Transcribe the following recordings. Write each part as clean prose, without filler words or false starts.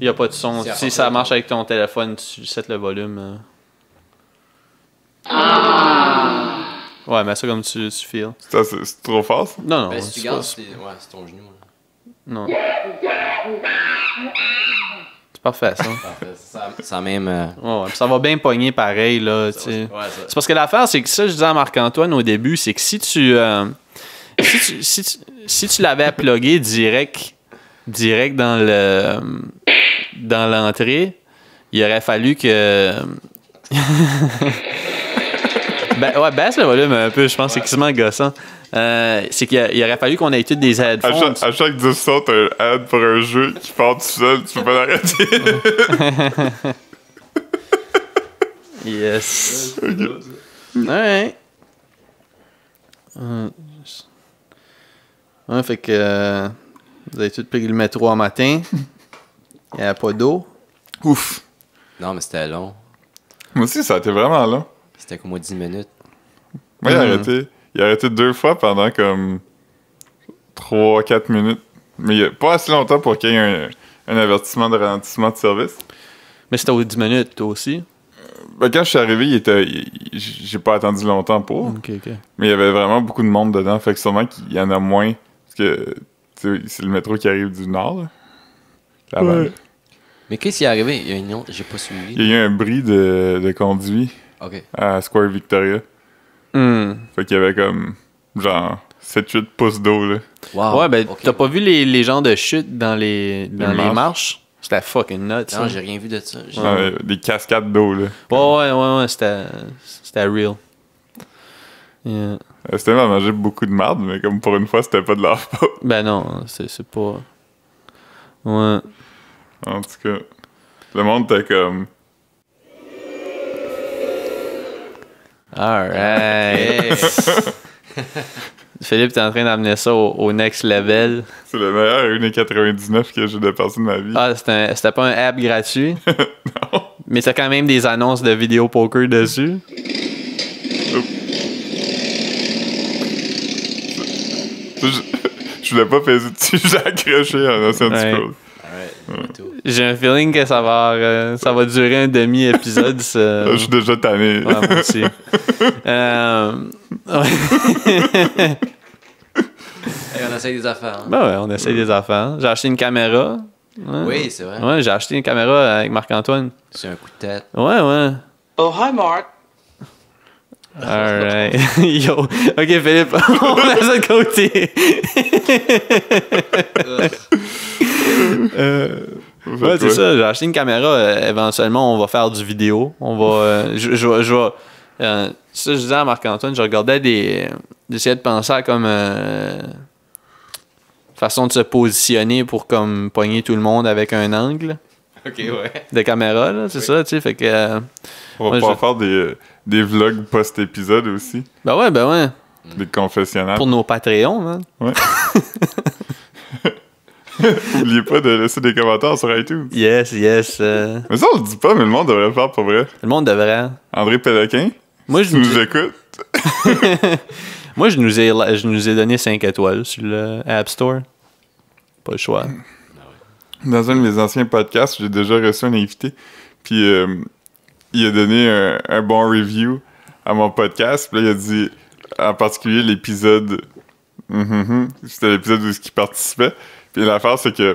Il n'y a pas de son. C'est Si ça marche avec ton téléphone, tu sets le volume. Ouais, mais ça comme tu feels. C'est trop fort, ça? Non, non. Ben, si tu c'est gardes, pas- c'est ton genou. Là. Non. C'est parfait, ça. Parfait, ça même... Ouais, ça va bien pogner pareil, là, tu sais. Ouais, ça... C'est parce que l'affaire, c'est que ça, je disais à Marc-Antoine au début, c'est que si tu l'avais plugué direct dans l'entrée, il aurait fallu que... baisse le volume un peu, je pense que c'est quasiment gossant. C'est qu'il aurait fallu qu'on ait toutes des headphones. À chaque 10 sons, t'as un ad pour un jeu qui part tout seul, tu peux pas l'arrêter. Yes. Ouais. Ouais, fait que vous avez tous pris le métro en matin. Il n'y avait pas d'eau. Ouf. Non, mais c'était long. Moi aussi, ça a été vraiment long. C'était comme 10 minutes. Moi, il a arrêté 2 fois pendant comme 3-4 minutes. Mais il y a pas assez longtemps pour qu'il y ait un avertissement de ralentissement de service. Mais c'était aux 10 minutes, toi aussi. Ben, quand je suis arrivé, j'ai pas attendu longtemps pour. Ok. Mais il y avait vraiment beaucoup de monde dedans. Fait que sûrement qu'il y en a moins. Parce que c'est le métro qui arrive du nord. Là. Ouais. Mais qu'est-ce qui est arrivé? Il y a une autre, j'ai pas suivi. Il y a eu un bris de conduit OK. à Square Victoria. Fait qu'il y avait comme genre 7-8 pouces d'eau. Là. Wow. Ouais, ben, OK. t'as pas vu les genres de chute dans les marches? C'était fucking nuts. Non, ça. j'ai rien vu de ça. Des cascades d'eau. Là. Ouais, c'était real. Yeah. C'était m'a mangé beaucoup de merde, mais comme pour une fois, c'était pas de leur faute. Ben non, c'est pas... Ouais. En tout cas, le monde était comme... Alright. Philippe, t'es en train d'amener ça au next level. C'est le meilleur 1,99 que j'ai dépensé de ma vie. Ah, c'était pas un app gratuit? Non. Mais t'as quand même des annonces de vidéo poker dessus? Je voulais pas peser dessus, j'ai accroché en ancien Ouais. scroll. J'ai un feeling que ça va durer un demi-épisode. Ça... Je suis déjà tanné. Ouais, moi aussi. Ouais. Hey, on essaye des affaires. Hein? Ben ouais, on essaye des affaires. J'ai acheté une caméra. Ouais. Oui, c'est vrai. Ouais, j'ai acheté une caméra avec Marc-Antoine. C'est un coup de tête. Ouais. Oh, hi, Mark. Alright. Yo. Ok, Philippe, on met ça de côté. Ouais, c'est ça. J'ai acheté une caméra. Éventuellement, on va faire du vidéo. On va. Je vais. Ça, je disais à Marc-Antoine, je regardais j'essayais de penser à comme. Façon de se positionner pour comme pogner tout le monde avec un angle OK, ouais. de caméra, là. C'est ça, tu sais. Fait que. On va pouvoir faire des vlogs post-épisode aussi. Ben ouais. Des confessionnals. Pour nos Patreons, man. Ouais. N'oubliez pas de laisser des commentaires sur iTunes. Yes. Mais ça, on le dit pas, mais le monde devrait le faire pour vrai. Le monde devrait. André Péloquin, Moi, si tu nous écoutes. Moi, je nous ai donné 5 étoiles sur le App Store. Pas le choix. Dans un de mes anciens podcasts, j'ai déjà reçu un invité. Puis il a donné un bon review à mon podcast. Puis là, il a dit, en particulier, l'épisode... C'était l'épisode où il participait. Puis l'affaire, c'est que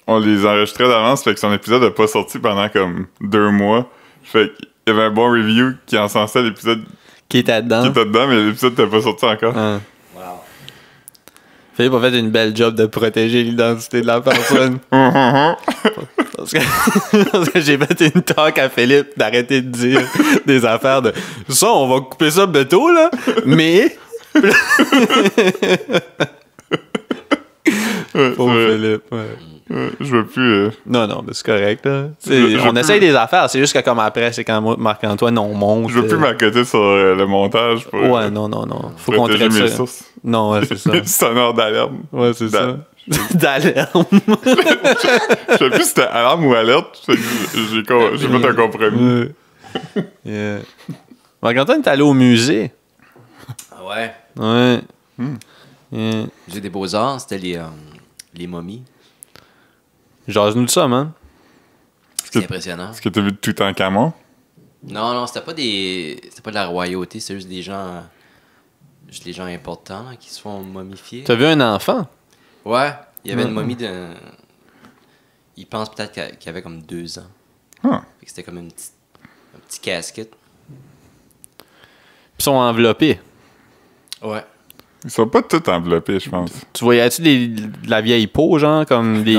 on les enregistrait d'avance, fait que son épisode n'a pas sorti pendant comme 2 mois. Fait qu'il y avait un bon review qui encensait l'épisode Qui était dedans. qui était dedans, mais l'épisode n'était pas sorti encore. Hein. Wow. Philippe a fait une belle job de protéger l'identité de la personne. Parce que j'ai fait une talk à Philippe d'arrêter de dire des affaires de ça, on va couper ça bientôt, là. Mais. Pauvre Philippe, ouais. Je veux plus... Non, mais c'est correct, là. Je On veux essaye plus- des affaires, c'est juste que comme après, c'est quand moi, Marc-Antoine, on monte. Je veux plus m'accoter sur le montage pour Ouais, non. Faut qu'on protéger traite mes ça. sources. Non, ouais, c'est ça. Mes sonneurs d'alarme. Ouais, c'est ça. D'alarme. Je sais plus si c'était alarme ou alerte. Fait que j'ai fait un compromis. Yeah. Marc-Antoine, t'es allé au musée. Ah ouais. Ouais. Yeah. Musée des Beaux-Arts, c'était les momies. Jase-nous de ça, man. C'est impressionnant. Est-ce que t'as vu de Toutankhamon? Non, c'était pas de la royauté, c'est juste des gens. Juste des gens importants là, qui se font momifier. T'as vu un enfant? Ouais, il y avait une momie d'un. Il pense peut-être qu'il avait comme 2 ans. Ah. Fait que c'était comme un petit casquette. Ils sont enveloppés. Ouais. Ils sont pas tous enveloppés, je pense. Tu voyais-tu de la vieille peau, genre, comme des...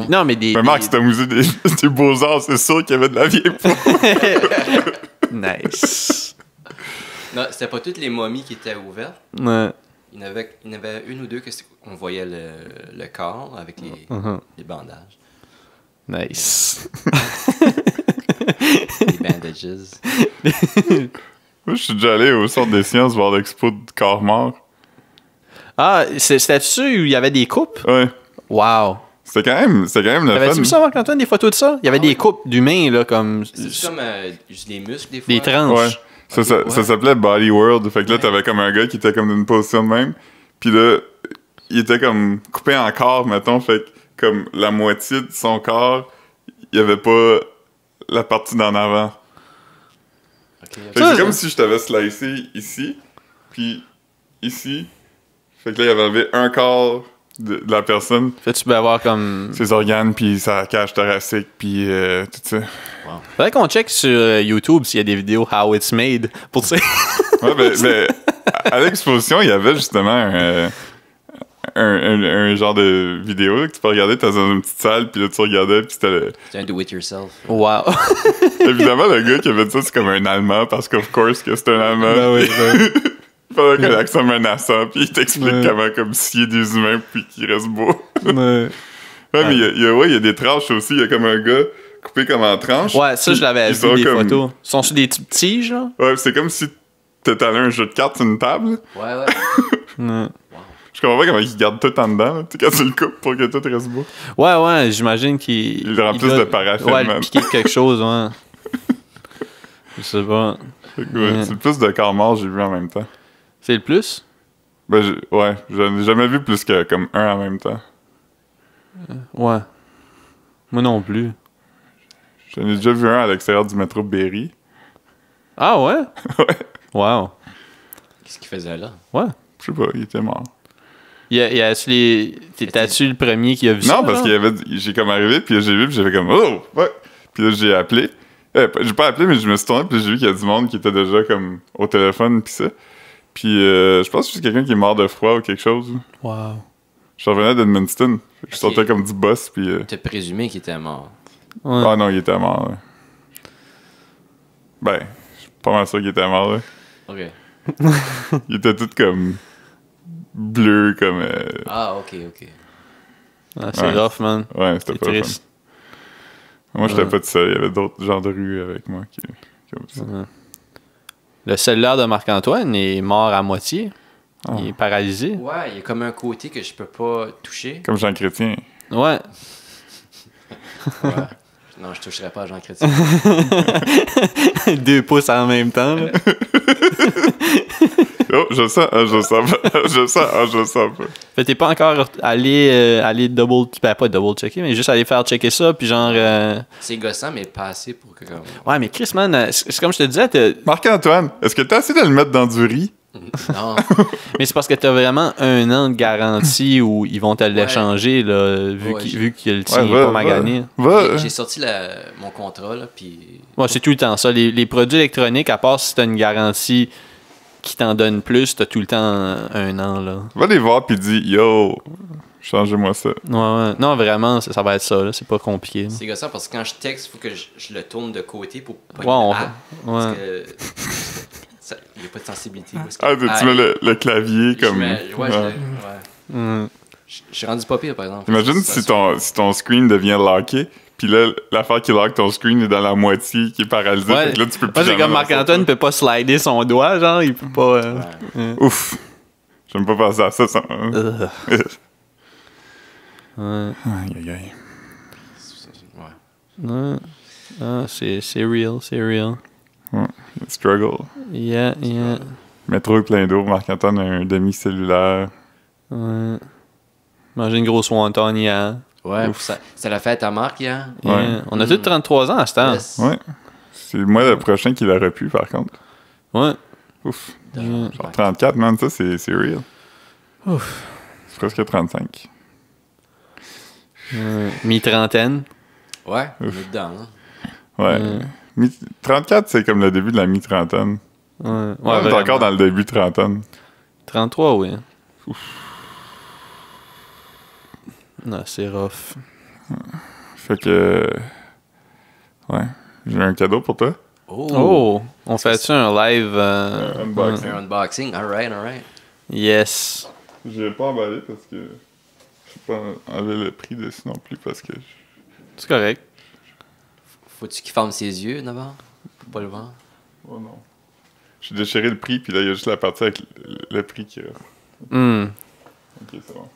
Non. mais des... Mais Marc, c'était au musée des Beaux-Arts, c'est sûr qu'il y avait de la vieille peau. Nice. Non, c'était pas toutes les momies qui étaient ouvertes. Ouais. Il y en avait une ou deux qu'on voyait le corps avec les bandages. Nice. Les bandages. Moi, je suis déjà allé au Centre des sciences voir l'expo de corps mort. Ah, c'était sûr où il y avait des coupes? Ouais. Wow. C'était quand même le T'avais-tu fun. vu ça, Marc-Antoine, des photos de ça? Il y avait des ouais. coupes d'humains, là, comme... C'est comme juste les muscles, des fois. Des tranches. Ouais. Ça ouais. s'appelait Body World. Fait que là, Ouais. t'avais comme un gars qui était comme d'une position de même. Puis là, il était comme coupé en corps, mettons. Fait que comme la moitié de son corps, il y avait pas la partie d'en avant. Ok, Fait ok. que Ça, c'est comme si je t'avais slicé ici, puis ici. Fait que là, il avait enlevé un quart de la personne, Fait-tu peux avoir comme... ses organes, puis sa cage thoracique, puis tout ça. Faudrait qu'on check sur YouTube s'il y a des vidéos How It's Made pour ça. Ouais, ben, à l'exposition, il y avait justement un genre de vidéo là, que tu peux regarder. T'es dans une petite salle, puis là, tu regardais, puis c'était le... C'est un do-it-yourself. Wow. Évidemment, le gars qui avait dit ça, c'est comme un Allemand, parce qu'of course que c'est un Allemand. Ben oui, ben. Il fallait qu'il accent menaçant, puis il t'explique Ouais. comment comme scier des humains, puis qu'il reste beau. Ouais. Ouais, mais il y a des tranches aussi. Il y a comme un gars coupé comme en tranches. Ouais, ça, je l'avais Ils vu, sont des comme- photos. Ils sont sur des petites tiges, là? Ouais, c'est comme si t'étais allé à un jeu de cartes sur une table. Ouais. Ouais. Je comprends pas comment ils gardent tout en dedans, là, tu sais, quand tu le coupes pour que tout reste beau. Ouais, j'imagine qu'ils... Ils le remplissent de paraffine, Ouais, man. le piquer de quelque chose, ouais. Je sais pas. Fait que, ouais, Ouais. c'est le plus de corps morts que j'ai vu en même temps. C'est le plus? Ben, j'en ai jamais vu plus que comme un en même temps. Ouais. Moi non plus. J'en ai déjà vu un à l'extérieur du métro Berry. Ah ouais? Ouais. Wow. Qu'est-ce qu'il faisait là? Ouais. Je sais pas, il était mort. T'étais-tu le premier qui a vu ça? Non, parce genre? qu'il y avait... J'ai comme arrivé, puis j'ai vu, puis j'avais comme... Oh! Ouais! Puis là, j'ai appelé. J'ai pas appelé, mais je me suis tourné, puis j'ai vu qu'il y a du monde qui était déjà comme au téléphone, puis ça. Puis je pense que c'est quelqu'un qui est mort de froid ou quelque chose. Wow. Je revenais d'Edmundston. Fait que je Ok. sortais comme du boss, puis... T'as présumé qu'il était mort. Ouais. Ah non, il était mort, là. Ben, je suis pas mal sûr qu'il était mort, là. Ok. Il était tout comme... bleu, comme... Ah, ok. Ah, c'est Ouais. rough, man. Ouais, c'était C'est pas fun. triste. Moi, j'étais Ouais. pas tout seul. Il y avait d'autres genres de rues avec moi qui comme ça. Ouais. Le cellulaire de Marc-Antoine est mort à moitié. Ah. Il est paralysé. Ouais, il y a comme un côté que je peux pas toucher. Comme Jean Chrétien. Ouais. Ouais. Non, je toucherais pas à Jean Chrétien. 2 pouces en même temps, là. Oh, je sens, je sens pas. Je sens pas. Fait t'es pas encore allé double... Ben, pas double checker, mais juste aller faire checker ça, puis genre... C'est gossant, mais pas assez pour que comme. Ouais, mais Chris, man, c'est comme je te disais, Marc-Antoine, est-ce que t'as essayé de le mettre dans du riz? Non. mais c'est parce que t'as vraiment 1 an de garantie où ils vont te l'échanger, là, vu Ouais, vu que le tien est va, pas magané. Va. J'ai sorti mon contrat, là, puis. Ouais, c'est tout le temps ça. Les produits électroniques, à part si t'as une garantie qui t'en donne plus, t'as tout le temps 1 an, là. Va les voir pis dis, yo, changez-moi ça. Ouais. Non, vraiment, ça va être ça, là. C'est pas compliqué. là. C'est gossant parce que quand je texte, il faut que je le tourne de côté pour pas Ouais, on Ah, va- parce ouais. que il n'y a pas de sensibilité. Parce que- Ah, tu mets le clavier comme. Ouais. Mm. Je suis rendu pas pire, par exemple. Imagine si ton screen devient locké, puis là, l'affaire qui lock ton screen est dans la moitié qui est paralysée. Ouais. Fait que là, tu peux plus Moi, c'est jamais comme en Marc-Antoine sortir. peut pas slider son doigt, genre, il peut pas... Ouf. J'aime pas penser à ça. Ugh. Ouais. Aïe, aïe. Ouais. Ouais. Ah, c'est real. Struggle. Yeah. Métro est plein d'eau. Marc-Antoine a un demi-cellulaire. Ouais. Manger une grosse wonton hier. Ouais, c'est la fête à Marc hier. Ouais. On a tous 33 ans à ce temps. Yes. Ouais. C'est moi le prochain qui l'aurait pu, par contre. Ouais. Ouf. Ouais. Genre 34, man, ça, c'est real. Ouf. C'est presque 35. Mi-trentaine. Ouais, on est dedans. Hein. Ouais. 34, c'est comme le début de la mi-trentaine. Ouais, On est vraiment. encore dans le début de trentaine. 33, oui. Non, c'est rough. Fait que... Ouais. J'ai un cadeau pour toi. Oh! On fait-tu un live? Unboxing. Un unboxing, alright. Yes. Je l'ai pas emballé parce que... Je vais pas enlever le prix dessus non plus parce que... C'est correct. Faut-tu qu'il ferme ses yeux d'abord? Pour pas le voir. Oh non. J'ai déchiré le prix, puis là, il y a juste la partie avec le prix qui reste. Hmm. Ok, c'est bon.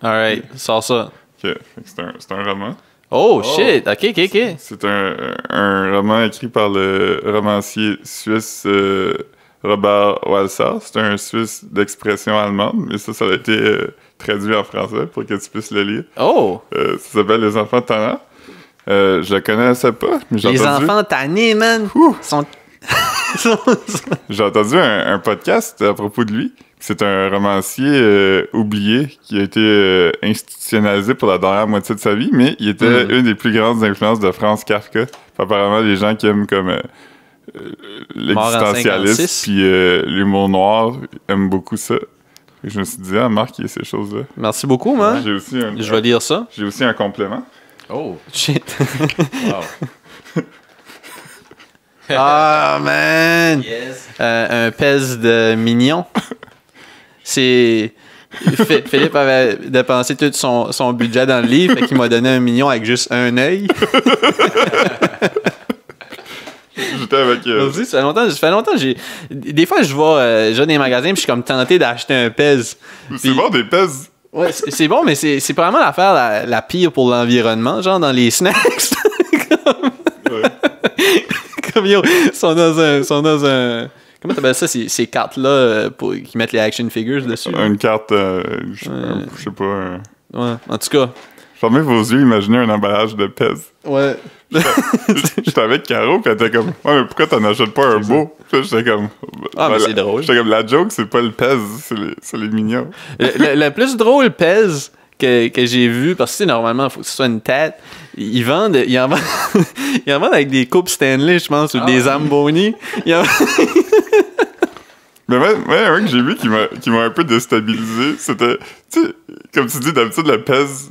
Alright, sors ça. Ok, fait que c'est un roman. Oh, shit! Ok. C'est un roman écrit par le romancier suisse Robert Walser. C'est un Suisse d'expression allemande, mais ça a été traduit en français pour que tu puisses le lire. Oh! Ça s'appelle Les Enfants tannants. Je le connaissais pas, mais j'ai Les entendu... enfants tannés, man! Sont... J'ai entendu un podcast à propos de lui. C'est un romancier oublié qui a été institutionnalisé pour la dernière moitié de sa vie, mais il était une des plus grandes influences de Franz Kafka. Apparemment, les gens qui aiment comme l'existentialisme 56. puis l'humour noir aiment beaucoup ça. Et je me suis dit, Marc, il y a ces choses-là. Merci beaucoup, man. J'ai aussi Je vais lire ça. j'ai aussi un complément. Oh, Shit. wow. Ah, man! Yes. Un pèse de mignon. C'est... Philippe avait dépensé tout son budget dans le livre, fait qu'il m'a donné un mignon avec juste un œil. J'étais avec... Aussi, ça fait longtemps, des fois, je vais dans les magasins puis je suis comme tenté d'acheter un pèse. c'est bon, des pèses. Ouais, c'est bon, mais c'est probablement l'affaire la pire pour l'environnement, genre dans les snacks. Ouais. Comme yo, ils sont dans un comment t'appelles ça, ces cartes-là qui mettent les action figures dessus? Une carte, je sais pas... Ouais, en tout cas. Fermez vos yeux, imaginez un emballage de pèse. Ouais. J'étais avec Caro, pis elle était comme, ouais, mais pourquoi t'en achètes pas un beau? Puis j'étais comme, Ah, mais c'est drôle. J'étais comme, la joke, c'est pas le pèse, c'est les mignons. Le plus drôle pèse que j'ai vu, parce que normalement, il faut que ce soit une tête. Ils en vendent avec des coupes Stanley, je pense, ou des Zamboni. Mais un que j'ai vu qui m'a un peu déstabilisé, c'était, tu sais, comme tu dis, d'habitude, le pèse,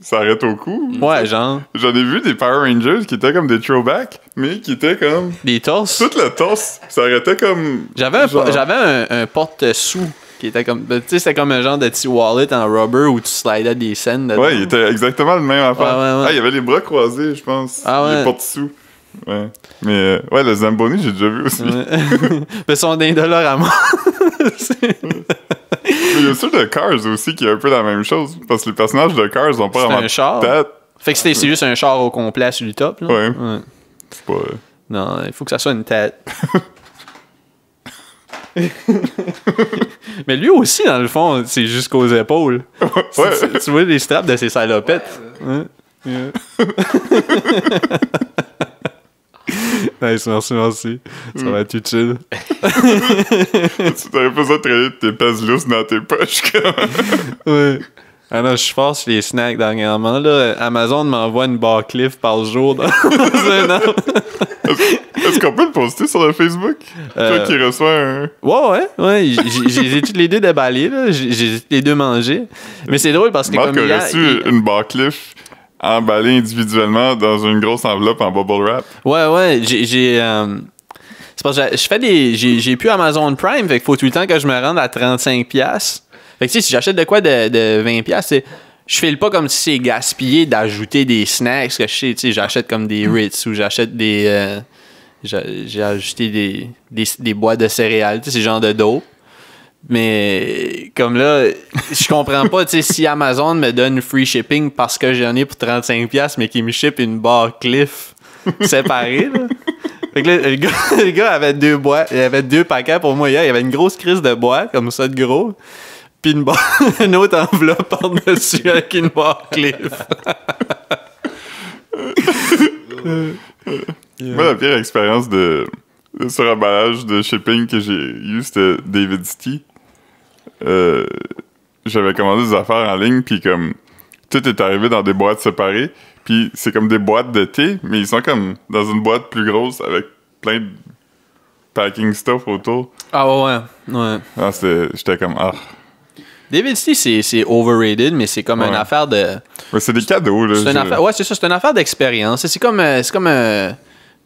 ça arrête au cou. Ouais, genre. J'en ai vu des Power Rangers qui étaient comme des throwbacks, mais qui étaient comme, Des torses. tout le torse, ça arrêtait comme... J'avais genre- un porte-sous qui était comme. Tu sais, c'était comme un genre de petit wallet en rubber où tu slidais des scènes dedans. Ouais, il était exactement le même affaire. Ouais. Ah, il y avait les bras croisés, je pense. Ah ouais. Les porte-sous. Ouais. Mais, ouais, le Zamboni, j'ai déjà vu aussi. Ouais. Mais son $1 à moi. Mais il y a ceux de Cars aussi qui est un peu la même chose. Parce que les personnages de Cars ont pas C'est vraiment un char. de tête. Fait que c'est juste un char au complet sur le top. Là. Ouais. C'est pas... Non, il faut que ça soit une tête. Mais lui aussi, dans le fond, c'est jusqu'aux épaules. Ouais. Tu vois les straps de ses salopettes. Ouais. Nice, merci. Ça va être utile. Tu t'aurais pas besoin de traîner tes pèses lousses dans tes poches. Ouais. Ah non, je suis fort sur les snacks dernièrement. Là. Amazon m'envoie une barre Cliff par jour dans un an. Est-ce qu'on peut le poster sur le Facebook? Toi qui reçois un... Ouais. J'ai toutes les deux déballées. Là. J'ai toutes les deux mangées. Mais c'est drôle parce que Marc comme a hier, reçu une barre Cliff emballée individuellement dans une grosse enveloppe en bubble wrap. Ouais, c'est parce que je fais j'ai plus Amazon Prime, fait qu'il faut tout le temps que je me rende à 35$. Fait que tu sais, si j'achète de quoi de 20$, c'est je file pas comme si c'est gaspillé d'ajouter des snacks que je sais, tu sais, j'achète comme des Ritz ou j'achète des j'ai ajouté des boîtes de céréales, tu sais, c'est genre de dope. Mais comme là, je comprends pas, tu sais, si Amazon me donne free shipping parce que j'en ai pour 35$, mais qu'il me ship une barre Cliff séparée, là. Fait que là, le gars avait 2 boîtes, il avait 2 paquets pour moi hier, il y avait une grosse crise de boîtes, comme ça de gros. puis une autre enveloppe par-dessus avec une barre Cliff. Moi, la pire expérience de suremballage de shipping que j'ai eu, c'était David City. J'avais commandé des affaires en ligne, puis comme tout est arrivé dans des boîtes séparées, puis c'est comme des boîtes de thé, mais ils sont comme dans une boîte plus grosse avec plein de packing stuff autour. Ah ouais. Ah, j'étais comme David City, c'est overrated, mais c'est comme une affaire de... Ouais, c'est des cadeaux, là. C'est une affaire, ouais, c'est ça, c'est une affaire d'expérience. C'est comme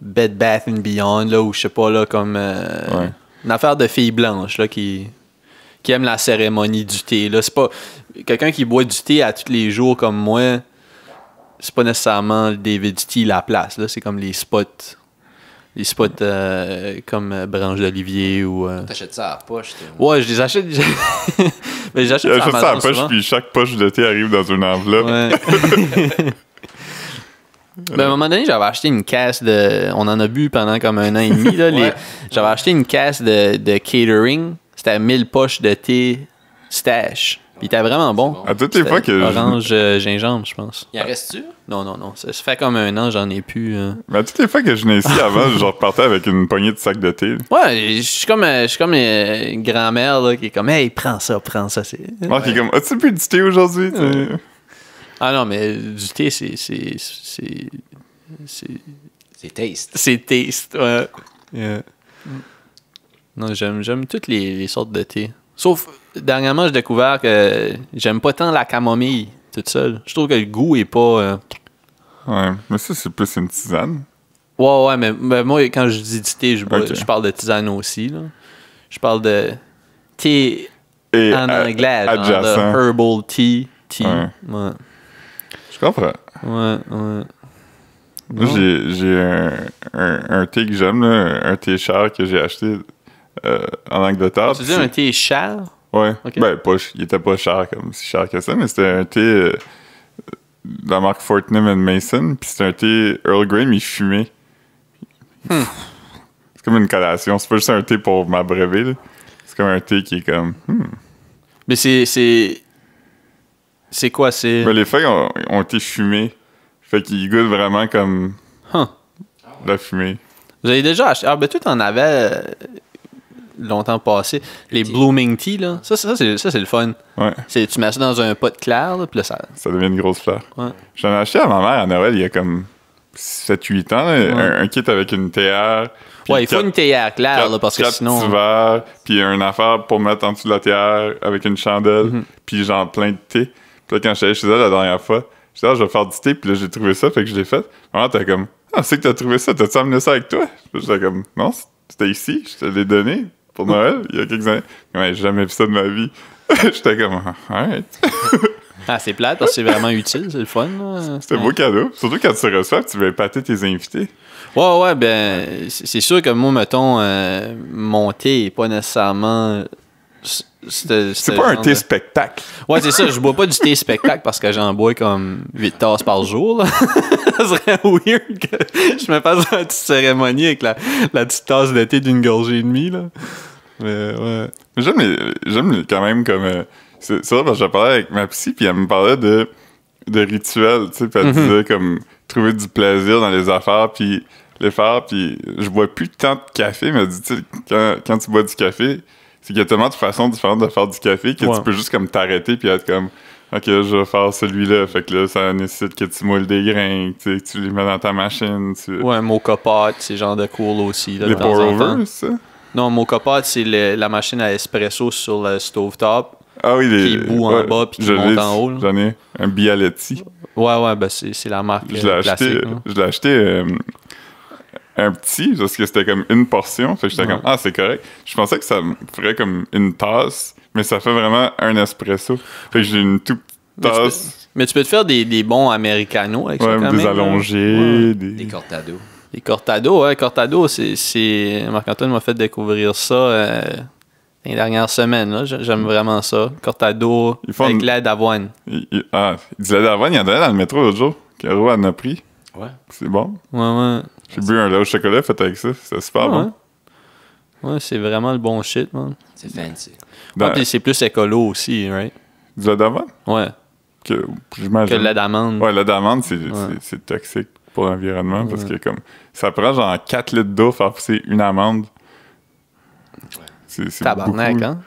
Bed Bath & Beyond, là, ou je sais pas, là, comme une affaire de filles blanches, là, qui aiment la cérémonie du thé, là. C'est pas... Quelqu'un qui boit du thé à tous les jours comme moi, c'est pas nécessairement le David City la place, là. C'est comme les spots comme Branche d'Olivier ou... T'achètes ça à la poche, toi. Ouais, je les achète... Mais j'achète Il achète ça à la Amazon poche, puis chaque poche de thé arrive dans une enveloppe. Ouais. Ben, à un moment donné, j'avais acheté une caisse de... On en a bu pendant comme 1 an et demi. Là, j'avais acheté une caisse de catering. C'était 1000 poches de thé stash. Puis il était vraiment bon. À toutes les fois que orange gingembre, je pense. Il en reste-tu? Non. Ça fait comme 1 an, j'en ai plus. Mais à toutes les fois que je venais ici avant, je repartais avec une poignée de sacs de thé. Ouais, je suis comme une grand-mère là, qui est comme « Hey, prends ça. » Moi qui est comme « As-tu bu du thé aujourd'hui? » Ah non, mais du thé, c'est taste. C'est taste, ouais. Yeah. Non, j'aime toutes les sortes de thé. Sauf, dernièrement, j'ai découvert que j'aime pas tant la camomille toute seule. Je trouve que le goût est pas... Ouais, mais ça, c'est plus une tisane. Ouais, mais moi, quand je dis du thé, je parle de tisane aussi, là. Je parle de thé en anglais, genre de herbal tea. Ouais. Je comprends. Ouais. Moi, j'ai un thé que j'aime, là, un thé cher que j'ai acheté en Angleterre. Tu dis un thé cher? Ouais. Okay. Ben, il était pas cher, comme si cher que ça, mais c'était un thé de la marque Fortnum & Mason, puis c'était un thé Earl Grey, mais fumé. C'est comme une collation. C'est pas juste un thé pour m'abreuver, là. C'est comme un thé qui est comme... Mais c'est quoi, c'est... Ben, les feuilles ont été fumées. Fait qu'ils goûtent vraiment comme la fumée. Vous avez déjà acheté... Ah, ben toi, t'en avais longtemps passé. Les Blooming Tea, là. Ça, c'est le fun. Ouais. Tu mets ça dans un pot clair, là, puis là, ça devient une grosse fleur. Ouais. J'en ai acheté à ma mère à Noël il y a comme 7-8 ans. Là, un kit avec une théière. Ouais, il faut une théière claire, là, parce que sinon... 4 petits verres, puis une affaire pour mettre en dessous de la théière avec une chandelle, puis genre plein de thé. Puis là, quand j'étais chez elle la dernière fois, je disais, je vais faire du thé, puis là, j'ai trouvé ça, fait que je l'ai fait. Maman, t'es comme, c'est que t'as trouvé ça, t'as-tu amené ça avec toi? J'étais comme, non, c'était ici, je te l'ai donné pour Noël, il y a quelques années. Ouais, j'ai jamais vu ça de ma vie. J'étais comme, alright. C'est plate, parce que c'est vraiment utile, c'est le fun. C'était un beau cadeau. Surtout quand tu reçois, tu veux épater tes invités. Ouais, ben, c'est sûr que moi, mettons, mon thé est pas nécessairement... C'est pas un thé spectacle. Ouais, c'est ça. Je bois pas du thé spectacle parce que j'en bois comme 8 tasses par jour. Là. Ça serait weird que je me fasse une petite cérémonie avec la petite tasse de thé d'une gorgée et demie. Là. Mais ouais. J'aime quand même comme... c'est vrai parce que je parlais avec ma psy puis elle me parlait de rituels. Tu sais, puis elle disait comme trouver du plaisir dans les affaires puis les faire. Puis je bois plus tant de café, mais elle dit, tu sais, quand tu bois du café... C'est qu'il y a tellement de façons différentes de faire du café que tu peux juste comme t'arrêter puis être comme OK, je vais faire celui-là. Fait que là, ça nécessite que tu moules des grains, que tu les mets dans ta machine. Ouais, Moka Pot, c'est genre de cool aussi. Là, les pour-over, ça? Non, Moka Pot, c'est la machine à espresso sur le stovetop. Ah oui, qui bout en bas puis qui monte en haut. J'en ai un Bialetti. Ouais, ben c'est la marque classique. Je l'ai acheté... un petit, parce que c'était comme une portion. Fait que j'étais comme, c'est correct. Je pensais que ça me ferait comme une tasse, mais ça fait vraiment un espresso. Fait que j'ai une toute tasse. Mais tu peux te faire des bons americanos avec ça quand même. Des allongés. Des cortados. Des cortados, ouais. Cortados, c'est... Marc-Antoine m'a fait découvrir ça les dernières semaines. Là. J'aime vraiment ça. Cortado avec lait d'avoine. Du lait d'avoine, il y en avait dans le métro l'autre jour. Caro en a pris. Ouais. C'est bon. Ouais. J'ai bu un lait au chocolat fait avec ça. C'était super bon. Ouais, c'est vraiment le bon shit, man. C'est fancy. Dans- Puis c'est plus écolo aussi, right? Du lait d'amande? Ouais. Que, Que j'imagine. le lait d'amande. Ouais, le lait d'amande, c'est Ouais. c'est toxique pour l'environnement parce que comme ça prend genre 4 litres d'eau pour faire pousser une amande. C'est Tabarnak, beaucoup. hein?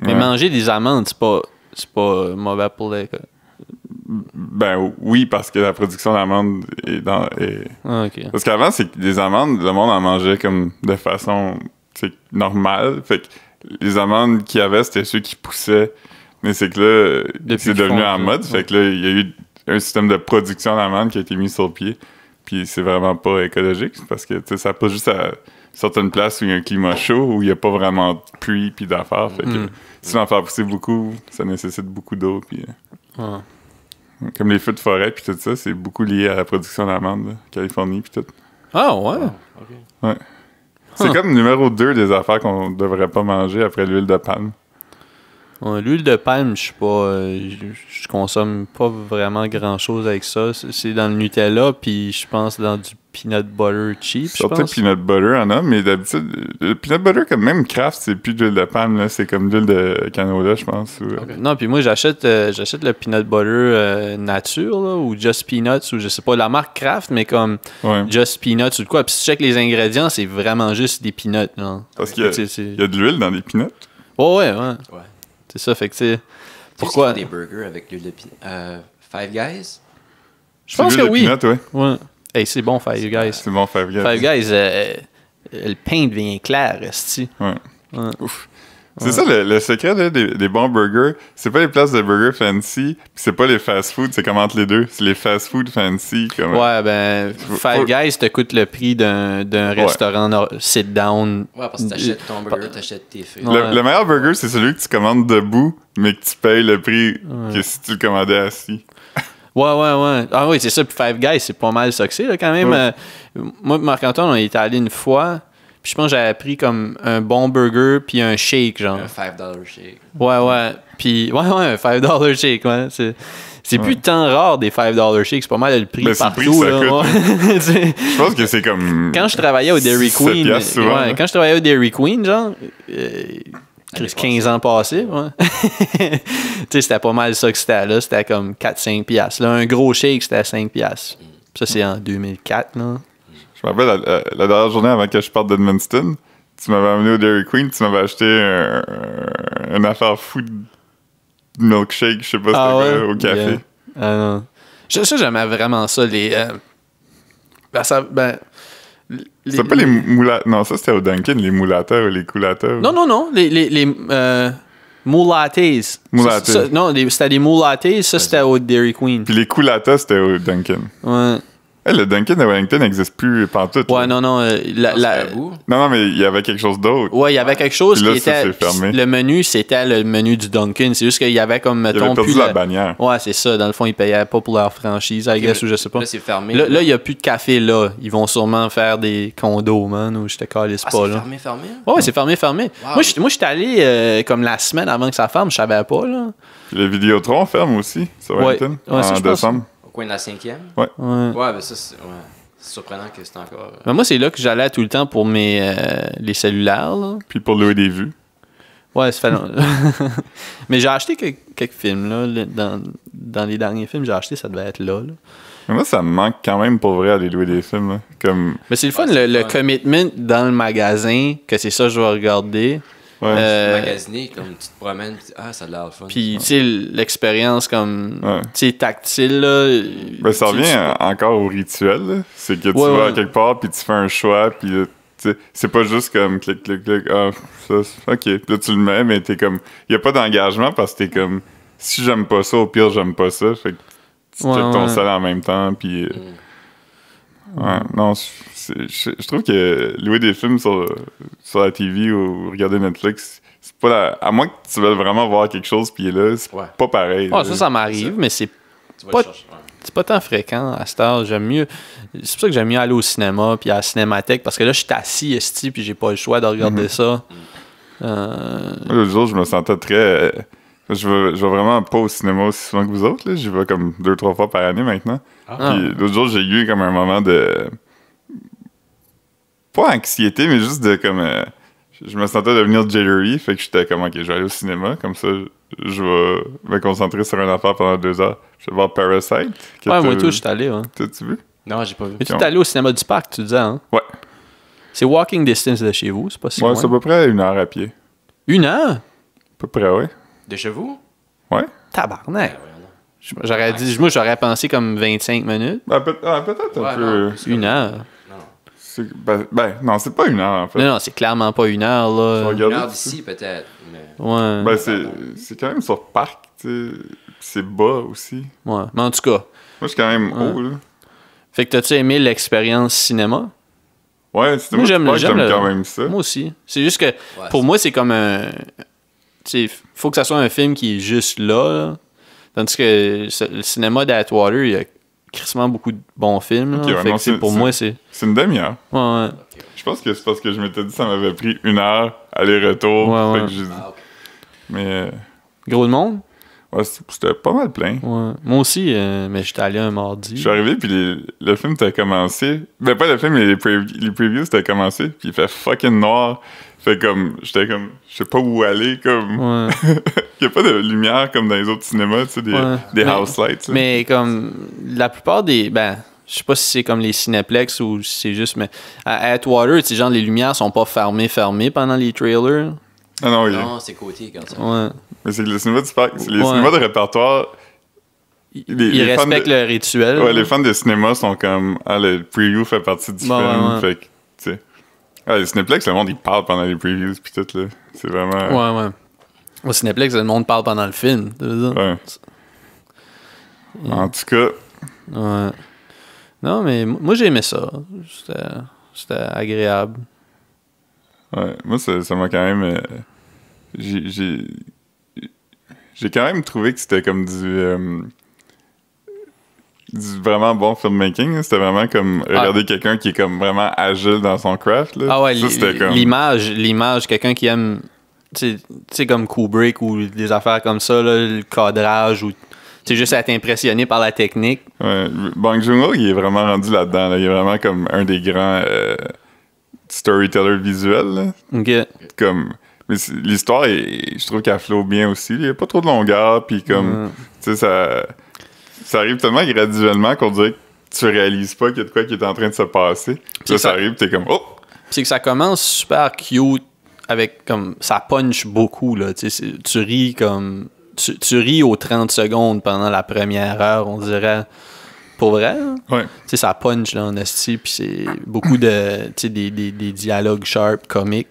Mais Ouais. manger des amandes, c'est pas mauvais pour les... Ben oui, parce que la production d'amandes est dans... Ah, OK. Parce qu'avant, c'est que les amandes, le monde en mangeait comme de façon normale. Fait que les amandes qu'il y avait, c'était ceux qui poussaient. Mais c'est que là, Depuis c'est qu'ils devenu font en ça, mode. ouais. Fait que là, il y a eu un système de production d'amandes qui a été mis sur le pied. Puis c'est vraiment pas écologique parce que tu sais, ça pas juste à certaines places où il y a un climat chaud, où il n'y a pas vraiment de pluie puis d'affaires. Fait que si on en fait pousser beaucoup, ça nécessite beaucoup d'eau. Puis, Ah. comme les feux de forêt puis tout ça, c'est beaucoup lié à la production d'amandes, là, Californie puis tout. Ah, ouais. OK. C'est comme numéro 2 des affaires qu'on devrait pas manger après l'huile de palme. Ouais, l'huile de palme, je sais pas, je consomme pas vraiment grand-chose avec ça. C'est dans le Nutella, puis je pense dans du peanut butter cheap, je Certains pense. peanut butter en a, mais d'habitude, le peanut butter, comme même Kraft, c'est plus de l'huile de palme, là, c'est comme de l'huile de canola, je pense. Ou, Non, puis moi, j'achète le peanut butter nature, là, ou Just Peanuts, ou je sais pas, la marque Kraft, mais comme ouais. Just Peanuts ou de quoi. Puis si tu check les ingrédients, c'est vraiment juste des peanuts, là. Parce qu'il y a, C'est- il y a de l'huile dans les peanuts. ouais. Ouais. C'est ça, fait que tu sais. Pourquoi Pourquoi? des burgers avec l'huile de Five Guys? Je pense C'est que l'huile de oui. peanut, ouais. Ouais. Hey, c'est bon, Five Guys. C'est bon, Five Guys. Five Guys, le pain devient clair, esti. Ouais. Ouais. Ouf. C'est ça le secret là, des bons burgers. C'est pas les places de burgers fancy, pis c'est pas les fast-food, c'est comme entre les deux. C'est les fast-food fancy. Comme, Ouais, ben, Five Guys te coûte le prix d'un restaurant sit-down. Ouais, parce que t'achètes ton burger, t'achètes tes frites. Ouais. Le meilleur burger, c'est celui que tu commandes debout, mais que tu payes le prix que si tu le commandais assis. Ouais. Ah oui, c'est ça. Puis Five Guys, c'est pas mal ça que c'est, là, quand même. Ouais. Moi et Marc-Antoine, on était allés une fois. Puis je pense que j'avais pris comme un bon burger puis un shake, genre. Un $5 shake. Ouais. Puis, ouais, un $5 shake, ouais. C'est plus tant rare des $5 shakes. C'est pas mal le prix Ben, c'est le partout, prix que ça là. coûte. Ouais. Tu sais, Je pense que c'est comme. quand je travaillais au Dairy 7 Queen. piastres souvent, Ouais, là. quand je travaillais au Dairy Queen, genre. L'année 15 ans passés, ouais. Tu sais, c'était pas mal ça que c'était là. C'était comme 4-5 piastres. Là, un gros shake, c'était 5 piastres. Ça, c'est en 2004, là. Je me rappelle la dernière journée avant que je parte d'Edmundston, tu m'avais amené au Dairy Queen, tu m'avais acheté une affaire fou de milkshake, je sais pas c'était quoi, au café. Yeah. Ah non. Ça, j'aimais vraiment ça. Les. C'était pas les moulatas. Non, ça c'était au Dunkin', les moulatas ou les coulatas. Non. Les moulates. Moulates. Non, c'était des moulates. Ça, c'était au Dairy Queen. Puis les coulatas, c'était au Dunkin'. Ouais. Hey, le Dunkin' à Wellington n'existe plus pantoute. Ouais, là. non. Non, mais il y avait quelque chose d'autre. Ouais, il y avait quelque chose Puis là, qui ça, était. c'est fermé. Le menu, c'était le menu du Dunkin'. C'est juste qu'il y avait comme, Il mettons, avait perdu plus. la bannière. Ouais, c'est ça. Dans le fond, ils payaient pas pour leur franchise, I guess, ou je sais pas. Là, c'est fermé. Là, il n'y a plus de café là. Ils vont sûrement faire des condos, man, où je te calisse Ah, pas, c'est là. fermé? Ouais, c'est fermé. Wow. Moi, j'étais allé comme la semaine avant que ça ferme, je savais pas, là. Puis le Vidéotron ferme aussi, sur Wellington, Ouais, ça, en je pense. décembre. Au coin de la 5e? Ouais. Ouais, ben ça, c'est surprenant que c'est encore... Mais moi, c'est là que j'allais tout le temps pour mes les cellulaires, là. Puis pour louer des vues. Ouais, ça fait longtemps. Mais j'ai acheté quelques films, là. Dans les derniers films que j'ai acheté, ça devait être là. Mais moi, ça me manque quand même pour vrai aller louer des films. Là. Comme... Mais c'est le fun, Ouais, c'est le fun. commitment dans le magasin, que c'est ça que je vais regarder. Ouais. Magasiner, comme tu te promènes, puis ça a l'air le fun. Puis, tu sais, l'expérience comme, Ouais. tu sais, tactile, là. Ben, ça tu- revient encore au rituel. là. C'est que tu Ouais, vas ouais. quelque part, puis tu fais un choix, puis là, tu sais, c'est pas juste comme clic, clic, clic. Ah, ça, ok. Puis là, tu le mets, mais t'es comme. Il y a pas d'engagement parce que t'es comme. Si j'aime pas ça, au pire, j'aime pas ça. Fait que tu Ouais, checkes ton ouais. salaire en même temps, puis. Ouais, non, je trouve que louer des films sur la TV ou regarder Netflix, c'est pas à moins que tu veuilles vraiment voir quelque chose puis il est là, c'est Ouais. pas pareil. Ah, là. ça m'arrive, mais c'est Tu vas pas- le chercher. Ouais. c'est pas tant fréquent à cette heure. J'aime mieux. C'est pour ça que j'aime mieux aller au cinéma puis à la cinémathèque parce que là, je suis assis, esti, puis j'ai pas le choix de regarder ça. Moi, l'autre jour, je me sentais très. Je vais vraiment pas au cinéma aussi souvent que vous autres. Là. J'y vais comme 2-3 fois par année maintenant. Ah. Puis l'autre jour, j'ai eu comme un moment de. Pas anxiété, mais juste de comme. je me sentais devenir jittery, fait que j'étais comme, ok, je vais aller au cinéma, comme ça, je vais me concentrer sur une affaire pendant 2 heures. Je vais voir Parasite. Ouais, moi et tout, je suis allé, ouais. T'as-tu vu? Non, j'ai pas vu. Mais tu es allé au cinéma du parc, tu disais, hein? Ouais. C'est walking distance de chez vous, c'est pas si Ouais, loin. c'est à peu près 1 heure à pied. 1 heure? À peu près, ouais. De chez vous? Ouais. Tabarnak. Ouais, non. J'aurais dit, moi, j'aurais pensé comme 25 minutes. Ben, peut-être un Ouais, peu. non. 1 heure. Non, c'est pas 1 heure, en fait. Non, non, c'est clairement pas 1 heure, Je vais là. regarder Une heure dessus. d'ici, peut-être. Mais... Ouais. Ben, c'est quand même sur parc, tu sais. Puis c'est bas aussi. Ouais. Mais en tout cas, Moi, je suis quand même Ouais. haut, là. fait que t'as-tu aimé l'expérience cinéma? Ouais, c'est Moi, j'aime le- quand même ça. Moi aussi. C'est juste que, Ouais, pour moi, c'est comme un... Tu sais, faut que ça soit un film qui est juste là. Tandis que le cinéma d'Atwater, il y a crissement beaucoup de bons films. Là. Ok, ouais, Fait non, que pour moi, c'est... C'est une demi-heure. Ouais, ouais. Je pense que c'est parce que je m'étais dit que ça m'avait pris 1 heure, aller-retour. Ouais, fait ouais. que j'ai dit. Ah, ok. Mais, Gros de monde? ouais, c'était pas mal plein. Ouais. Moi aussi, mais j'étais allé un mardi. Je suis arrivé, puis le film t'a commencé. Ben, pas le film, mais les previews t'as commencé, puis il fait fucking noir. Fait comme, j'étais comme, je sais pas où aller, comme. Ouais. Il y a pas de lumière comme dans les autres cinémas, tu sais, des Ouais. house lights. là. Mais comme la plupart des... Ben, je sais pas si c'est comme les Cineplex ou si c'est juste... Mais à Atwater, tu sais, genre, les lumières sont pas fermées pendant les trailers. Ah non, oui. Non, c'est côté comme ça. Ouais. Mais c'est que le cinéma du parc, c'est les Ouais. cinémas de répertoire. Ils fans respectent le rituel. Ouais, là. les fans de cinéma sont comme, ah, le preview fait partie du Ouais, film. ouais. Fait que, tu sais. Ah, les Cineplex, le monde, il parle pendant les previews, pis tout, là. C'est vraiment. Ouais, ouais. Au Cineplex, le monde parle pendant le film. tu veux dire. Ouais. En tout cas, Ouais. Non, mais moi, j'ai aimé ça. C'était agréable. ouais, moi, ça m'a quand même. J'ai quand même trouvé que c'était comme du vraiment bon filmmaking. Là. C'était vraiment comme regarder quelqu'un qui est comme vraiment agile dans son craft. Là. Ah ouais, Ça, c'était comme... l'image, quelqu'un qui aime, tu sais, comme Kubrick ou des affaires comme ça, là, le cadrage, ou tu sais, juste être impressionné par la technique. Ouais, Bong Joon-ho, il est vraiment rendu là-dedans. Là. Il est vraiment comme un des grands storytellers visuels. Là. OK. Comme... Mais l'histoire, je trouve qu'elle flow bien aussi. Il n'y a pas trop de longueur, puis comme... Tu sais, ça arrive tellement graduellement qu'on dirait que tu réalises pas qu'il y a de quoi qui est en train de se passer. Puis là, ça arrive, t'es comme... Oh! C'est que ça commence super cute, avec comme... Ça punch beaucoup, là. Tu sais, tu ris comme... Tu ris aux 30 secondes pendant la première heure, on dirait... Pour vrai, hein? Ouais. Tu sais, ça punch, là, en esti, puis c'est beaucoup de... Tu sais, des dialogues sharp, comiques.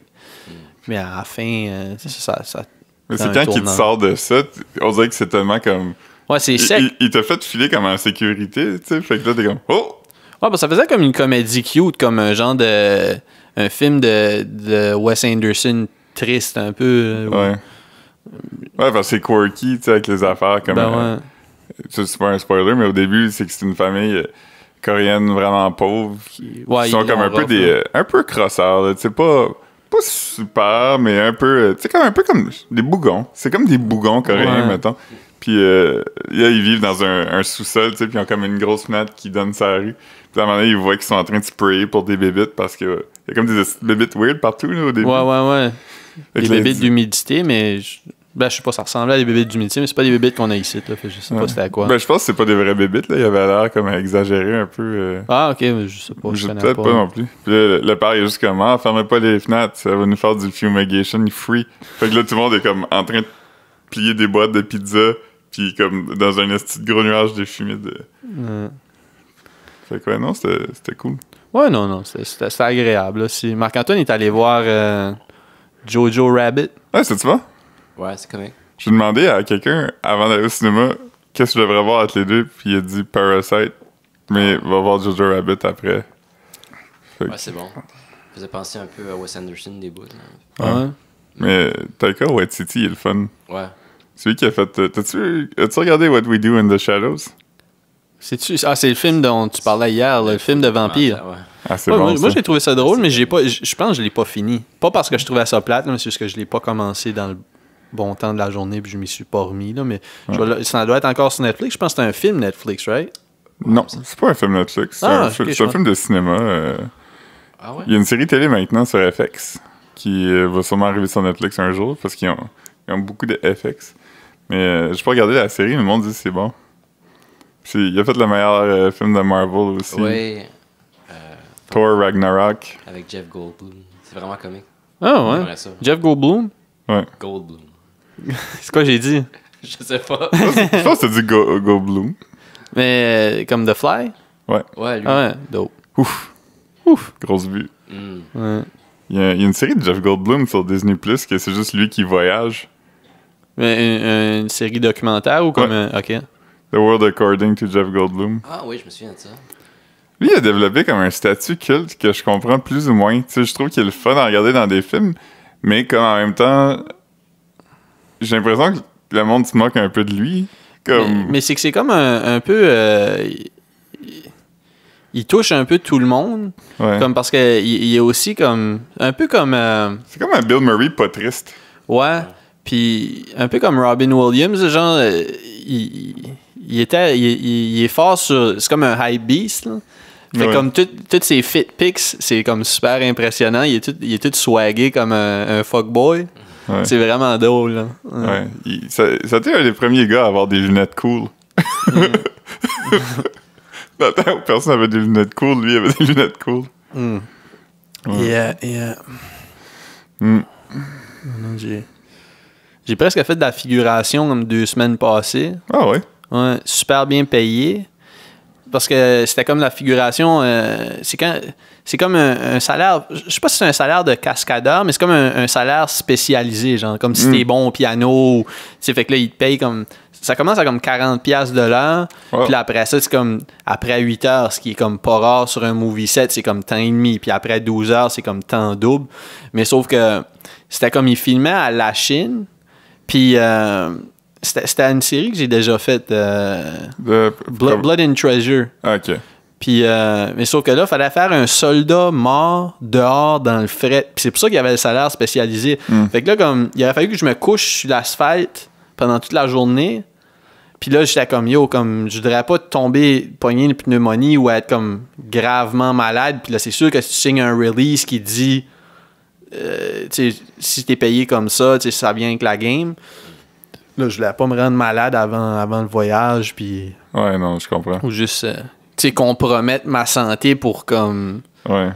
Mais à la fin, ça Mais fait c'est un quand qu'il te tournant. sort de ça, on dirait que c'est tellement comme... Ouais, c'est sec. Il t'a fait filer comme en sécurité, tu sais. Fait que là, t'es comme... Oh! Ouais, bah, ça faisait comme une comédie cute, comme un genre de... Un film de Wes Anderson triste, un peu. Ouais. Ouais, parce que c'est quirky, tu sais, avec les affaires comme... Ben ouais. Ça, c'est pas un spoiler, mais au début, c'est que c'est une famille coréenne vraiment pauvre. Ouais, Ils sont ils comme l'ont un peu rough, un peu crosseurs, là, tu sais, pas super, mais un peu, tu sais, comme un peu comme des bougons. C'est comme des bougons coréens, Ouais. mettons. Puis là, ils vivent dans un sous-sol, tu sais, puis ils ont comme une grosse fenêtre qui donne sur la rue. Puis à un moment donné, ils voient qu'ils sont en train de sprayer pour des bébites parce que y a comme des bébites weird partout, là, au début. Ouais. Fait Des que là, bébites ils- d'humidité, mais... Ben, je sais pas, ça ressemblait à des bébites d'humidité, mais c'est pas des bébites qu'on a ici, là. Fait que je sais pas c'était à quoi. Ben, je pense que c'est pas des vraies bébites, là. Il avait l'air comme exagéré un peu. Ah, ok, mais je sais pas, je Je connais peut-être pas non plus. Puis là, le père il est juste comme, ah, fermez pas les fenêtres, ça va nous faire du fumigation free. Fait que là, tout le monde est comme en train de plier des boîtes de pizza, puis comme dans un esti de gros nuage de fumée. Fait que ouais, non, c'était cool. Ouais, non, c'était agréable, là. Si Marc-Antoine est allé voir Jojo Rabbit. Ouais, c'est tu vois? Ouais, c'est correct. J'ai demandé à quelqu'un avant d'aller au cinéma qu'est-ce que je devrais voir entre les deux, puis il a dit Parasite, mais va voir Jojo Rabbit après. Fait que- Ouais, c'est bon. Ça faisait penser un peu à Wes Anderson des bouts. Là. Ouais. Mais Taika Waititi, il est le fun. Ouais. Celui qui a fait. As-tu regardé What We Do in the Shadows? C'est le film dont tu parlais hier, là, le film de vampire. Ouais. Ah, c'est Ouais, bon. moi ça. j'ai trouvé ça drôle, mais je pense que je l'ai pas fini. Pas parce que je trouvais ça plate, là, mais c'est juste que je l'ai pas commencé dans le bon temps de la journée, puis je m'y suis pas remis. Là, mais ça doit être encore sur Netflix. Je pense que c'est un film Netflix, right? Non, c'est pas un film Netflix. C'est Ah, un, ok, c'est je un film de cinéma. Ah ouais? Il y a une série télé maintenant sur FX. qui va sûrement arriver sur Netflix un jour, parce qu'ils ont beaucoup de FX. Mais j'ai pas regardé la série, mais le monde dit que c'est bon. Il a fait le meilleur film de Marvel aussi. Oui. Thor Ragnarok. Avec Jeff Goldblum. C'est vraiment comique. Ah ouais. J'aimerais ça. Jeff Goldblum. Ouais. Goldblum. C'est quoi j'ai dit? Je sais pas. Je pense que t'as dit Goldblum. Mais comme The Fly? Ouais. Ouais, lui. Ah ouais, dope. Ouf. Grosse vue. Mm. Ouais. Il y a une série de Jeff Goldblum sur Disney+, que c'est juste lui qui voyage. Mais une série documentaire ou comme OK. The World According to Jeff Goldblum. Ah oui, je me souviens de ça. Lui, il a développé comme un statut culte que je comprends plus ou moins. Tu sais, je trouve qu'il est le fun à regarder dans des films, mais comme en même temps, j'ai l'impression que le monde se moque un peu de lui. Comme... Mais c'est que c'est comme un peu... il touche un peu tout le monde. Ouais. Comme parce que il est aussi comme... Un peu comme... C'est comme un Bill Murray pas triste. ouais. Puis un peu comme Robin Williams, genre... il est fort sur... C'est comme un hype beast, là. Fait Ouais. comme toutes ses fit pics, c'est comme super impressionnant. Il est tout swagué comme un fuckboy. Ouais. C'est vraiment drôle, là. Ouais. Ça a été un des premiers gars à avoir des lunettes cool. Dans le temps où personne avait des lunettes cool, lui, il avait des lunettes cool. Mm. Ouais. Non, j'ai presque fait de la figuration comme 2 semaines passées. Ah ouais? Ouais, super bien payé. Parce que c'était comme la figuration. C'est comme un salaire. Je sais pas si c'est un salaire de cascadeur, mais c'est comme un salaire spécialisé. Genre, comme si t'es bon au piano. Fait que là, ils te payent comme. Ça commence à comme 40$ de l'heure. Ouais. Puis là, après ça, c'est comme. Après 8 heures, ce qui est comme pas rare sur un movie set, c'est comme temps et demi. Puis après 12 heures, c'est comme temps double. Mais sauf que c'était comme ils filmaient à la Chine. Puis. C'était une série que j'ai déjà faite, Blood and Treasure. Ah, ok. Puis, mais sauf que là, il fallait faire un soldat mort dehors dans le fret. Puis c'est pour ça qu'il y avait le salaire spécialisé. Fait que là, comme, il aurait fallu que je me couche sur l'asphalte pendant toute la journée. Puis là, j'étais comme, comme, je voudrais pas tomber, pogner une pneumonie ou être comme gravement malade. Puis là, c'est sûr que si tu signes un release qui dit, tu sais, si t'es payé comme ça, tu sais, ça vient avec la game. Là, je voulais pas me rendre malade avant le voyage, puis... Ouais, non, je comprends. Ou juste, tu sais, compromettre ma santé pour, comme, Ouais.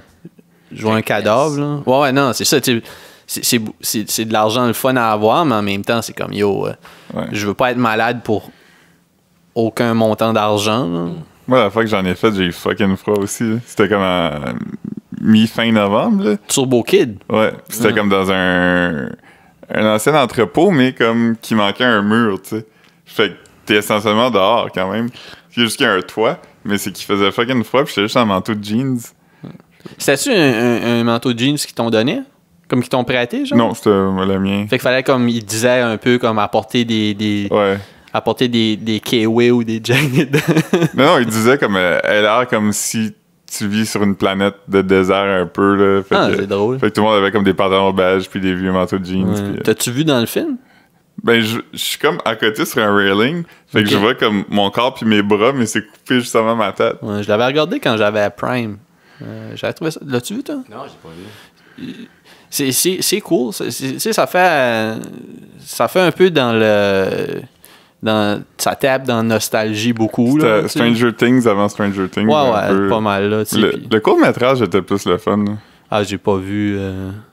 jouer un cadavre, là. Ouais, non, c'est ça, tu sais, c'est de l'argent le fun à avoir, mais en même temps, c'est comme, Ouais. je veux pas être malade pour aucun montant d'argent, là. Moi, la fois que j'en ai fait, j'ai eu fucking froid aussi. Là. C'était comme en mi-fin novembre, là. Turbo Kid. Ouais. C'était comme dans un ancien entrepôt, mais comme qui manquait un mur, tu sais. Fait que t'es essentiellement dehors quand même. C'est juste qu'il y a un toit, mais c'est qu'il faisait fucking froid, puis j'étais juste en manteau de jeans. C'était-tu un manteau de jeans qu'ils t'ont donné? Comme qu'ils t'ont prêté, genre? Non, c'était le mien. Fait qu'il fallait, comme, il disait un peu, comme, apporter Ouais. apporter des Kiwi ou des Janet. Non, il disait comme, elle a l'air comme si tu vis sur une planète de désert un peu, là. Fait que, c'est drôle. Fait que tout le monde avait comme des pantalons beige puis des vieux manteaux de jeans. Ouais. Puis, T'as-tu vu dans le film? ben, je suis comme à côté sur un railing. Fait que Ok. je vois comme mon corps puis mes bras, mais c'est coupé juste avant ma tête. Ouais, je l'avais regardé quand j'avais Prime. J'avais trouvé ça. L'as-tu vu, toi? Non, j'ai pas vu. C'est cool. Ça fait un peu ça tape dans nostalgie beaucoup. Là, C'était Stranger Things avant Stranger Things. Ouais, un peu. pas mal. Là, Le court-métrage était plus le fun. Là. Ah, j'ai pas vu.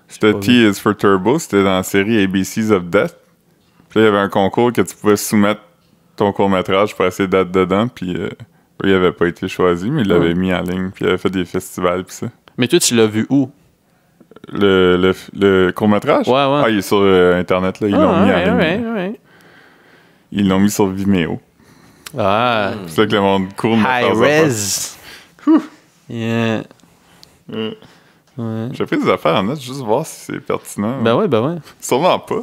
C'était pas T is for Turbo. C'était dans la série ABCs of Death. Puis là, il y avait un concours que tu pouvais soumettre ton court-métrage pour essayer d'être dedans. Puis il avait pas été choisi, mais il l'avait mis en ligne. Puis il avait fait des festivals. Puis ça. Mais toi, tu l'as vu où? Le court-métrage? Ouais. Ah, il est sur Internet. Là. Ils l'ont mis en ligne. Ouais. Ils l'ont mis sur Vimeo. Ah, C'est là que le monde court. high res. Yeah. Ouais. J'ai fait des affaires en net juste voir si c'est pertinent. Ben ouais. Sûrement pas.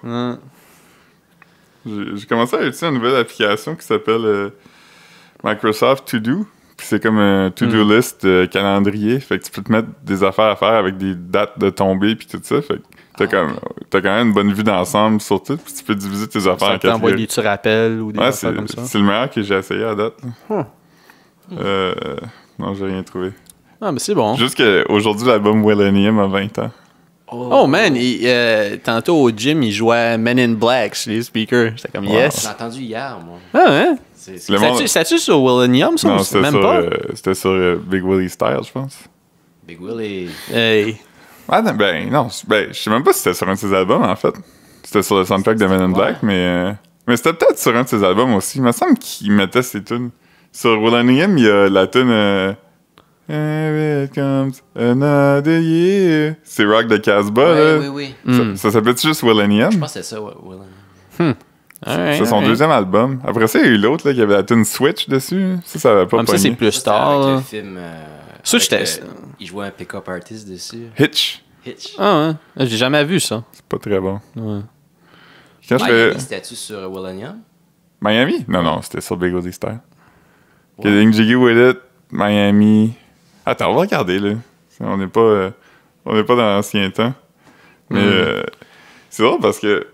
Ouais. J'ai commencé à utiliser une nouvelle application qui s'appelle Microsoft To Do. Puis c'est comme un to-do list calendrier. Fait que tu peux te mettre des affaires à faire avec des dates de tombée puis tout ça. Fait que t'as quand même une bonne vue d'ensemble sur tout. Puis tu peux diviser tes affaires en Ça t'envoie catégories. des tu rappels ou des Ouais, affaires comme ça. c'est le meilleur que j'ai essayé à date. Non, j'ai rien trouvé. Ah, mais c'est bon. Juste qu'aujourd'hui, l'album Millennium a 20 ans. Oh man, tantôt au gym, il jouait Men in Black sur les speakers. J'étais comme J'ai yes. entendu hier, moi. Ah ouais? C'est Le monde- C'était-tu sur Willennium, ça? Non, ou c'était même sur, pas? Big Willie Style, je pense. Big Willie. Hey. Ah, non, je sais même pas si c'était sur un de ses albums, en fait. C'était sur le soundtrack de Men in Black, mais c'était peut-être sur un de ses albums aussi. Il me semble qu'il mettait ses tunes. Sur Willennium, il y a la tune Here it comes another year. C'est Rock de Casbah, là. Oui. Ça s'appelait-tu juste Willennium? Je pense que c'est ça, Willie. Alright, C'est son alright. deuxième album. Après ça, il y a eu l'autre, là, qui avait la tune Switch dessus. Ça avait pas Comme ça, c'est pogné. plus tard. Avec là. le film. Ça, avec j'étais- il jouait un pick-up artist dessus. Hitch. Hitch. Ah ouais? J'ai jamais vu ça. C'est pas très bon. Ouais. Quand je fais... Miami, c'était-tu sur Willennium? Miami? Non, c'était sur Big Willie Style. Getting Jiggy With It, Miami. Attends, on va regarder, là. On n'est pas dans l'ancien temps. Mais c'est drôle parce que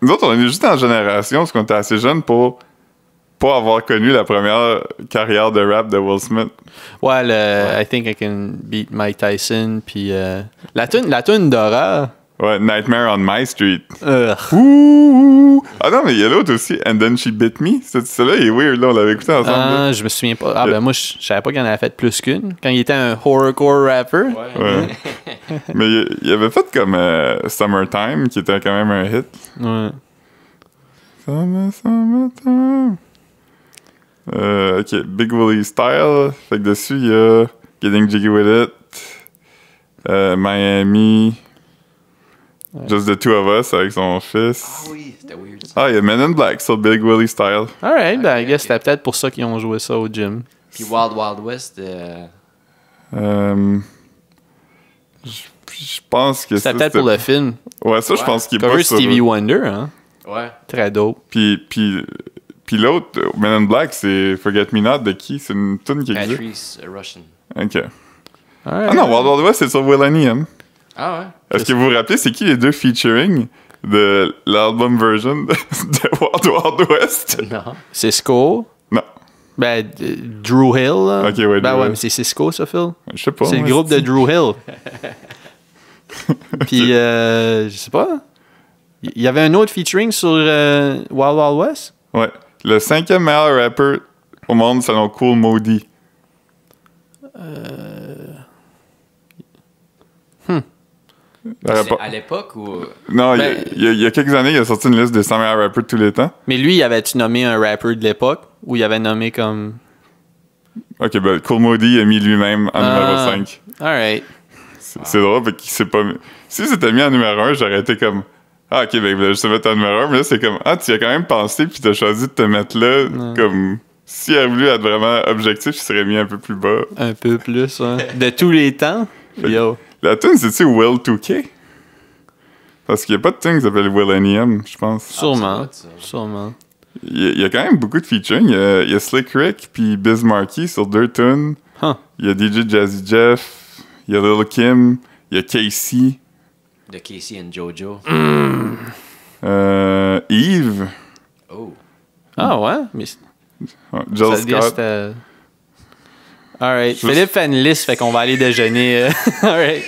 nous autres, on est juste en génération parce qu'on était assez jeunes pour pas avoir connu la première carrière de rap de Will Smith. Ouais, I Think I Can Beat Mike Tyson, puis la tune d'horreur. Ouais, Nightmare on My Street. Ugh. Ouh! Ah non, mais il y a l'autre aussi, And Then She Bit Me. Celui-là, il est weird, là. On l'avait écouté ensemble. là. Ah, je me souviens pas. Ah, ben moi, je savais pas qu'il en avait fait plus qu'une. Quand il était un horrorcore rapper. Ouais. Mais il avait fait comme Summertime, qui était quand même un hit. Ouais. Summertime. Ok, Big Willie Style. Fait que dessus, il y a Getting Jiggy With It, Miami, Just the Two of Us avec son fils. Ah oui, c'était weird. Ça. Ah, il y a Men in Black sur Big Willie Style. Alright, ben, I Ok, guess ok. c'était peut-être pour ça qu'ils ont joué ça au gym. Puis Wild Wild West. Je pense que C'était peut-être pour le film. Ouais, ça, je Ouais. pense qu'il est Cover pas sur... Stevie Wonder, hein. Ouais. Très dope. Puis l'autre, Men in Black, c'est Forget Me Not de qui? C'est une tune qui existe. Patrice Russian. Ok. Alright. Ah non, Wild Wild West, c'est sur Willennium. Ah ouais? Est-ce que vous vous rappelez, c'est qui les deux featuring de l'album version de Wild Wild West? Non. Cisco. Non, Ben, Drew Hill, là. Ok, ouais, Ben Drew ouais, Hill. mais c'est Cisco, ça, Phil. je sais pas. C'est le moi, groupe de c'est- Drew Hill. Puis, je sais pas. Il y avait un autre featuring sur Wild Wild West? Ouais. Le 5e meilleur rapper au monde selon Cool Moody. C'est à l'époque où. Non, Ben- il y a quelques années, il a sorti une liste des 100 meilleurs rappers de tous les temps. Mais lui, avait-tu nommé un rapper de l'époque? Ou il avait nommé comme... Ok, ben Cool Moody a mis lui-même en numéro 5. Alright. C'est drôle, parce qu'il s'est pas mis... Si c'était mis en numéro 1, j'aurais été comme... Ah, ok, ben il voulait juste te mettre en numéro 1, mais là, c'est comme... Ah, tu y as quand même pensé, puis t'as choisi de te mettre là, comme... S'il avait voulu être vraiment objectif, il serait mis un peu plus bas. Un peu plus, hein. De tous les temps? Yo. La tune, c'est-tu Will 2K? Parce qu'il n'y a pas de tune qui s'appelle Willennium, je pense. Sûrement. ça. Sûrement. Il y a quand même beaucoup de featuring. Il y a Slick Rick puis Biz Markie sur 2 tunes. Huh. Il y a DJ Jazzy Jeff. Il y a Lil Kim. Il y a Casey. De Casey and Jojo. Eve. Oh. Ah ouais? Mais Jill ça veut dire que Scott. c'était... Alright. Philippe fait une liste, fait qu'on va aller déjeuner. Alright.